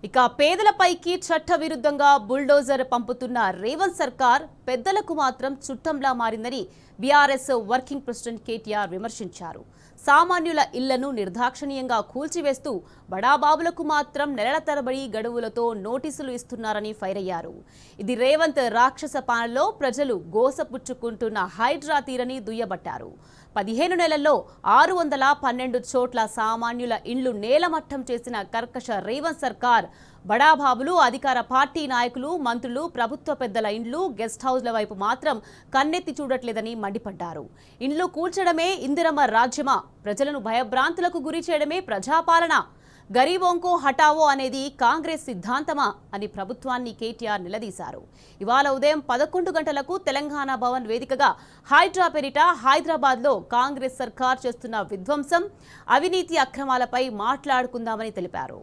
ఇక పేదలపైకి చట్టవిరుద్ధంగా బుల్డోజర్ పంపుతున్న రేవంత్ సర్కార్ పెద్దలకు మాత్రం చుట్టంలా మారిందని బీఆర్ఎస్ వర్కింగ్ ప్రెసిడెంట్ కేటీఆర్ విమర్శించారు. సామాన్యుల ఇళ్లను నిర్దాక్షిణ్యంగా కూల్చివేస్తూ బడాబాబులకు మాత్రం నెలల తరబడి గడువులతో నోటీసులు ఇస్తున్నారని ఫైర్ అయ్యారు. ఇది రేవంత్ రాక్షస పాలనలో ప్రజలు గోసపుచ్చుకుంటున్న హైడ్రా తీరని దుయ్యబట్టారు. 15 నెలల్లో 612 చోట్ల సామాన్యుల ఇండ్లు నేలమట్టం చేసిన కర్కశ రేవంత్ సర్కార్ బడాబాబులు, అధికార పార్టీ నాయకులు, మంత్రులు, ప్రభుత్వ పెద్దల ఇండ్లు, గెస్ట్ హౌస్ల వైపు మాత్రం కన్నెత్తి చూడట్లేదని మండిపడ్డారు. ఇండ్లు కూల్చడమే ఇందిరమ్మ రాజ్యమా? ప్రజలను భయభ్రాంతులకు గురి చేయడమే ప్రజాపాలన? గరీబోంకో హటావో అనేది కాంగ్రెస్ సిద్ధాంతమా అని ప్రభుత్వాన్ని కేటీఆర్ నిలదీశారు. ఇవాళ ఉదయం 11 గంటలకు తెలంగాణ భవన్ వేదికగా హైడ్రా పేరిట హైదరాబాద్లో కాంగ్రెస్ సర్కార్ చేస్తున్న విధ్వంసం, అవినీతి అక్రమాలపై మాట్లాడుకుందామని తెలిపారు.